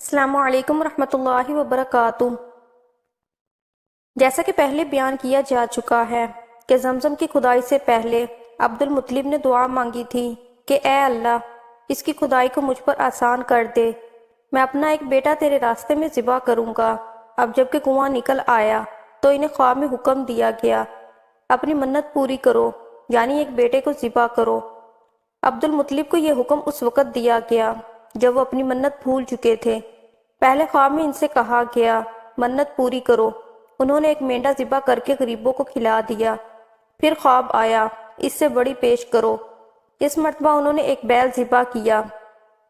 السلام علیکم ورحمۃ اللہ وبرکاتہ۔ جیسا کہ پہلے بیان کیا جا چکا ہے کہ زمزم کی کھدائی سے پہلے عبد المطلب نے دعا مانگی تھی کہ اے اللہ اس کی کھدائی کو مجھ پر آسان کر دے، میں اپنا ایک بیٹا تیرے راستے میں ذبح کروں گا۔ اب جب کہ کنواں نکل آیا تو انہیں خواب میں حکم دیا گیا اپنی منت پوری کرو، یعنی ایک بیٹے کو ذبح کرو۔ عبد المطلب کو یہ حکم اس وقت دیا گیا جب وہ اپنی منت بھول چکے تھے۔ پہلے خواب میں ان سے کہا گیا منت پوری کرو، انہوں نے ایک مینڈا ذبح کر کے غریبوں کو کھلا دیا۔ پھر خواب آیا اس سے بڑی پیش کرو، اس مرتبہ انہوں نے ایک بیل ذبح کیا۔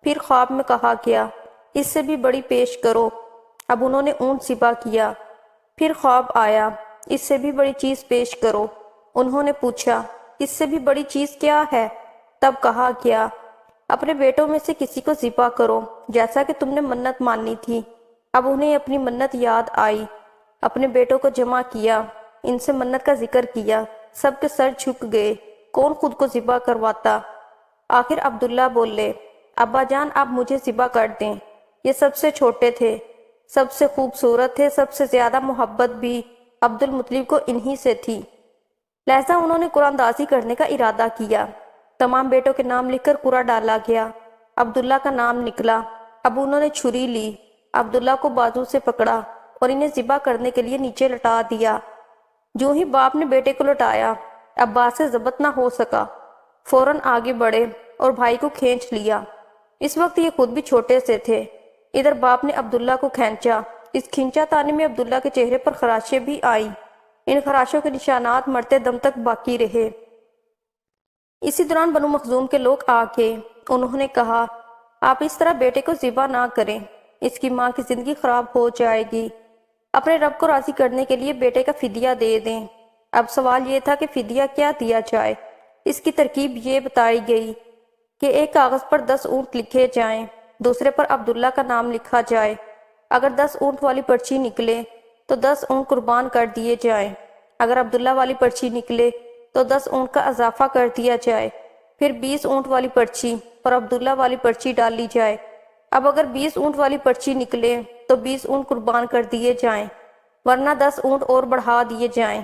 پھر خواب میں کہا گیا اس سے بھی بڑی پیش کرو، اب انہوں نے اونٹ ذبح کیا۔ پھر خواب آیا اس سے بھی بڑی چیز پیش کرو، انہوں نے پوچھا اس سے بھی بڑی چیز کیا ہے؟ تب کہا گیا اپنے بیٹوں میں سے کسی کو ذبح کرو جیسا کہ تم نے منت مانی تھی۔ اب انہیں اپنی منت یاد آئی، اپنے بیٹوں کو جمع کیا، ان سے منت کا ذکر کیا، سب کے سر جھک گئے، کون خود کو ذبح کرواتا۔ آخر عبداللہ بولے ابا جان آپ مجھے ذبح کر دیں، یہ سب سے چھوٹے تھے، سب سے خوبصورت تھے، سب سے زیادہ محبت بھی عبد المطلب کو انہی سے تھی، لہذا انہوں نے قرآن اندازی کرنے کا ارادہ کیا۔ تمام بیٹوں کے نام لکھ کر قرعہ ڈالا گیا، عبداللہ کا نام نکلا۔ اب انہوں نے چھری لی، عبداللہ کو بازو سے پکڑا اور انہیں ذبح کرنے کے لیے نیچے لٹا دیا۔ جو ہی باپ نے بیٹے کو لٹایا عباس سے ضبط نہ ہو سکا، فوراً آگے بڑھے اور بھائی کو کھینچ لیا۔ اس وقت یہ خود بھی چھوٹے سے تھے۔ ادھر باپ نے عبداللہ کو کھینچا، اس کھینچا تانی میں عبداللہ کے چہرے پر خراشیں بھی آئیں، ان خراشوں کے نشانات مرتے دم تک باقی رہے۔ اسی دوران بنو مخزوم کے لوگ آ کے انہوں نے کہا آپ اس طرح بیٹے کو ذبح نہ کریں، اس کی ماں کی زندگی خراب ہو جائے گی، اپنے رب کو راضی کرنے کے لیے بیٹے کا فدیہ دے دیں۔ اب سوال یہ تھا کہ فدیہ کیا دیا جائے۔ اس کی ترکیب یہ بتائی گئی کہ ایک کاغذ پر 10 اونٹ لکھے جائیں، دوسرے پر عبداللہ کا نام لکھا جائے۔ اگر 10 اونٹ والی پرچی نکلے تو 10 اونٹ قربان کر دیے جائیں، اگر عبداللہ والی پرچی نکلے تو 10 اونٹ کا اضافہ کر دیا جائے، پھر 20 اونٹ والی پرچی اور عبداللہ والی پرچی ڈالی جائے۔ اب اگر 20 اونٹ والی پرچی نکلے تو 20 اونٹ قربان کر دیے جائیں، ورنہ 10 اونٹ اور بڑھا دیے جائیں۔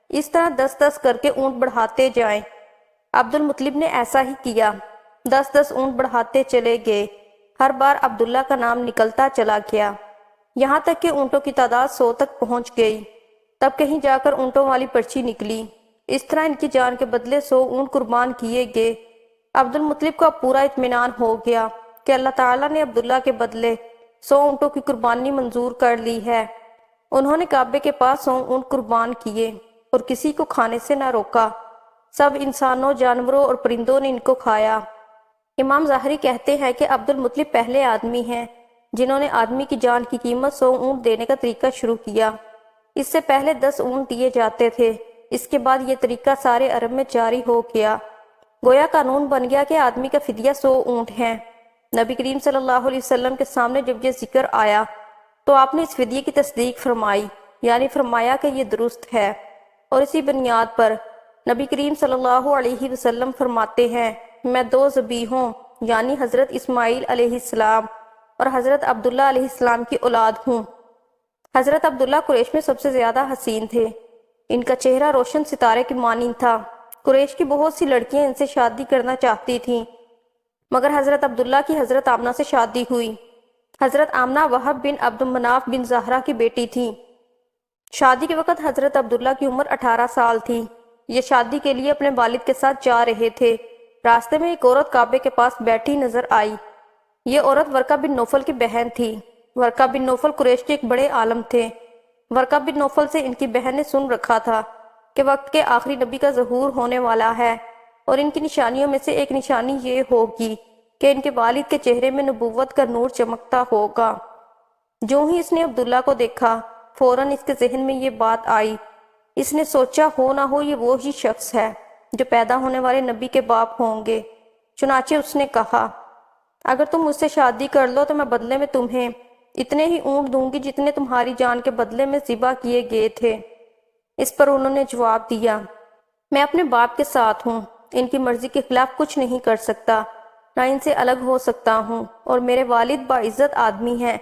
اس طرح 10 کر کے اونٹ بڑھاتے جائیں۔ عبد المطلب نے ایسا ہی کیا، 10 اونٹ بڑھاتے چلے گئے، ہر بار عبداللہ کا نام نکلتا چلا گیا، یہاں تک کہ اونٹوں کی تعداد 100 تک پہنچ گئی۔ تب کہیں جا کر اونٹوں والی پرچی نکلی، اس طرح ان کی جان کے بدلے 100 اونٹ قربان کیے گئے۔ عبد المطلب کو اب پورا اطمینان ہو گیا کہ اللہ تعالیٰ نے عبداللہ کے بدلے 100 اونٹوں کی قربانی منظور کر لی ہے۔ انہوں نے کعبے کے پاس 100 اونٹ قربان کیے اور کسی کو کھانے سے نہ روکا، سب انسانوں، جانوروں اور پرندوں نے ان کو کھایا۔ امام ظاہری کہتے ہیں کہ عبد المطلب پہلے آدمی ہیں جنہوں نے آدمی کی جان کی قیمت 100 اونٹ دینے کا طریقہ شروع کیا۔ اس سے پہلے 10 اونٹ دیے جاتے تھے، اس کے بعد یہ طریقہ سارے عرب میں جاری ہو گیا، گویا قانون بن گیا کہ آدمی کا فدیہ 100 اونٹ ہے۔ نبی کریم صلی اللہ علیہ وسلم کے سامنے جب یہ ذکر آیا تو آپ نے اس فدیے کی تصدیق فرمائی، یعنی فرمایا کہ یہ درست ہے، اور اسی بنیاد پر نبی کریم صلی اللہ علیہ وسلم فرماتے ہیں میں 2 ذبیحوں یعنی حضرت اسماعیل علیہ السلام اور حضرت عبداللہ علیہ السلام کی اولاد ہوں۔ حضرت عبداللہ قریش میں سب سے زیادہ حسین تھے، ان کا چہرہ روشن ستارے کی مانند تھا۔ قریش کی بہت سی لڑکیاں ان سے شادی کرنا چاہتی تھیں، مگر حضرت عبداللہ کی حضرت آمنہ سے شادی ہوئی۔ حضرت آمنہ وہب بن عبد مناف بن زہرہ کی بیٹی تھی۔ شادی کے وقت حضرت عبداللہ کی عمر 18 سال تھی۔ یہ شادی کے لیے اپنے والد کے ساتھ جا رہے تھے، راستے میں ایک عورت کعبے کے پاس بیٹھی نظر آئی۔ یہ عورت ورقہ بن نوفل کی بہن تھی۔ ورقہ بن نوفل قریش کے ایک بڑے عالم تھے۔ ورقہ بن نوفل سے ان کی بہن نے سن رکھا تھا کہ وقت کے آخری نبی کا ظہور ہونے والا ہے، اور ان کی نشانیوں میں سے ایک نشانی یہ ہوگی کہ ان کے والد کے چہرے میں نبوت کا نور چمکتا ہوگا۔ جو ہی اس نے عبداللہ کو دیکھا فوراً اس کے ذہن میں یہ بات آئی۔ اس نے سوچا ہو نہ ہو یہ وہی شخص ہے جو پیدا ہونے والے نبی کے باپ ہوں گے۔ چنانچہ اس نے کہا اگر تم مجھ سے شادی کر لو تو میں بدلے میں تمہیں اتنے ہی اونٹ دوں گی جتنے تمہاری جان کے بدلے میں ذبح کیے گئے تھے۔ اس پر انہوں نے جواب دیا میں اپنے باپ کے ساتھ ہوں، ان کی مرضی کے خلاف کچھ نہیں کر سکتا، نہ ان سے الگ ہو سکتا ہوں، اور میرے والد باعزت آدمی ہیں،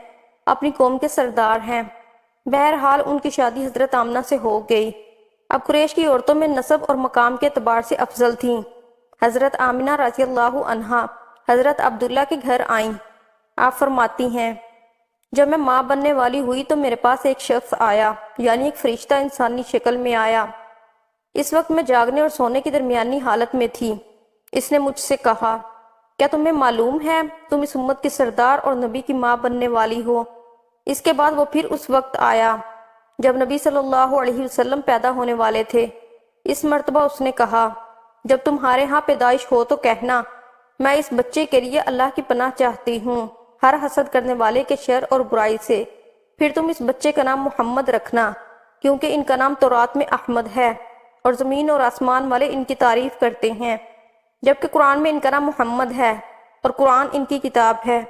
اپنی قوم کے سردار ہیں۔ بہرحال ان کی شادی حضرت آمنہ سے ہو گئی۔ اب قریش کی عورتوں میں نسب اور مقام کے اعتبار سے افضل تھیں۔ حضرت آمنہ رضی اللہ عنہا حضرت عبداللہ کے گھر آئیں۔ آپ فرماتی ہیں، جب میں ماں بننے والی ہوئی تو میرے پاس ایک شخص آیا، یعنی ایک فرشتہ انسانی شکل میں آیا۔ اس وقت میں جاگنے اور سونے کی درمیانی حالت میں تھی۔ اس نے مجھ سے کہا، کیا تمہیں معلوم ہے تم اس امت کی سردار اور نبی کی ماں بننے والی ہو؟ اس کے بعد وہ پھر اس وقت آیا جب نبی صلی اللہ علیہ وسلم پیدا ہونے والے تھے۔ اس مرتبہ اس نے کہا، جب تمہارے ہاں پیدائش ہو تو کہنا، میں اس بچے کے لیے اللہ کی پناہ چاہتی ہوں ہر حسد کرنے والے کے شر اور برائی سے۔ پھر تم اس بچے کا نام محمد رکھنا، کیونکہ ان کا نام تورات میں احمد ہے اور زمین اور آسمان والے ان کی تعریف کرتے ہیں، جبکہ قرآن میں ان کا نام محمد ہے اور قرآن ان کی کتاب ہے۔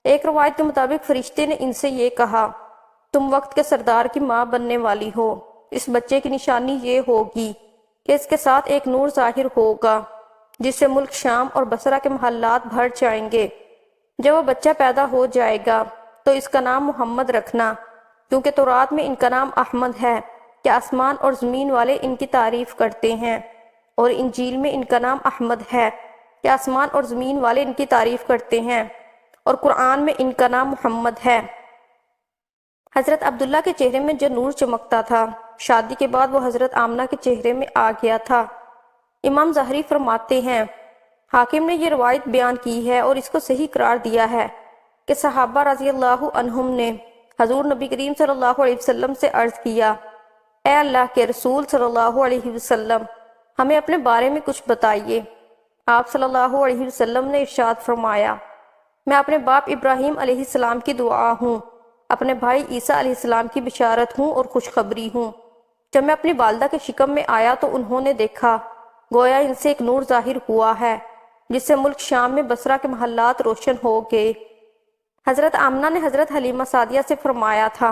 ایک روایت کے مطابق فرشتے نے ان سے یہ کہا، تم وقت کے سردار کی ماں بننے والی ہو۔ اس بچے کی نشانی یہ ہوگی کہ اس کے ساتھ ایک نور ظاہر ہوگا جس سے ملک شام اور بصرہ کے محلات بھر جائیں گے۔ جب وہ بچہ پیدا ہو جائے گا تو اس کا نام محمد رکھنا، کیونکہ تورات میں ان کا نام احمد ہے کہ آسمان اور زمین والے ان کی تعریف کرتے ہیں، اور انجیل میں ان کا نام احمد ہے کہ آسمان اور زمین والے ان کی تعریف کرتے ہیں، اور قرآن میں ان کا نام محمد ہے۔ حضرت عبداللہ کے چہرے میں جو نور چمکتا تھا، شادی کے بعد وہ حضرت آمنہ کے چہرے میں آ گیا تھا۔ امام ظاہری فرماتے ہیں، حاکم نے یہ روایت بیان کی ہے اور اس کو صحیح قرار دیا ہے کہ صحابہ رضی اللہ عنہم نے حضور نبی کریم صلی اللہ علیہ وسلم سے عرض کیا، اے اللہ کے رسول صلی اللہ علیہ وسلم، ہمیں اپنے بارے میں کچھ بتائیے۔ آپ صلی اللہ علیہ وسلم نے ارشاد فرمایا، میں اپنے باپ ابراہیم علیہ السلام کی دعا ہوں، اپنے بھائی عیسیٰ علیہ السلام کی بشارت ہوں اور خوشخبری ہوں۔ جب میں اپنی والدہ کے شکم میں آیا تو انہوں نے دیکھا گویا ان سے ایک نور ظاہر ہوا ہے جس سے ملک شام میں بصرہ کے محلات روشن ہو گئے۔ حضرت آمنہ نے حضرت حلیمہ سعدیہ سے فرمایا تھا،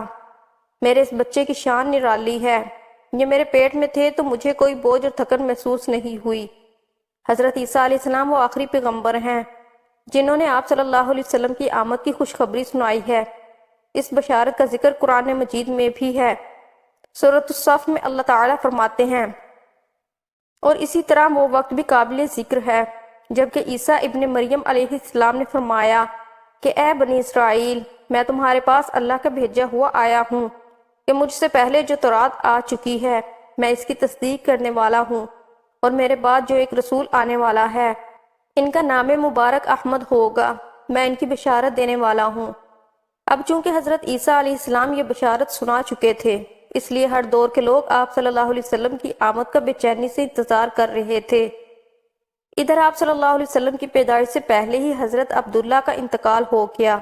میرے اس بچے کی شان نرالی ہے، یہ میرے پیٹ میں تھے تو مجھے کوئی بوجھ اور تھکن محسوس نہیں ہوئی۔ حضرت عیسیٰ علیہ السلام وہ آخری پیغمبر ہیں جنہوں نے آپ صلی اللہ علیہ وسلم کی آمد کی خوشخبری سنائی ہے۔ اس بشارت کا ذکر قرآن مجید میں بھی ہے۔ سورۃ الصف میں اللہ تعالیٰ فرماتے ہیں، اور اسی طرح وہ وقت بھی قابل ذکر ہے جبکہ عیسیٰ ابن مریم علیہ السلام نے فرمایا کہ اے بنی اسرائیل، میں تمہارے پاس اللہ کا بھیجا ہوا آیا ہوں کہ مجھ سے پہلے جو تورات آ چکی ہے میں اس کی تصدیق کرنے والا ہوں، اور میرے بعد جو ایک رسول آنے والا ہے ان کا نام مبارک احمد ہوگا، میں ان کی بشارت دینے والا ہوں۔ اب چونکہ حضرت عیسیٰ علیہ السلام یہ بشارت سنا چکے تھے، اس لیے ہر دور کے لوگ آپ صلی اللہ علیہ وسلم کی آمد کا بے چینی سے انتظار کر رہے تھے۔ ادھر آپ صلی اللہ علیہ وسلم کی پیدائش سے پہلے ہی حضرت عبداللہ کا انتقال ہو گیا۔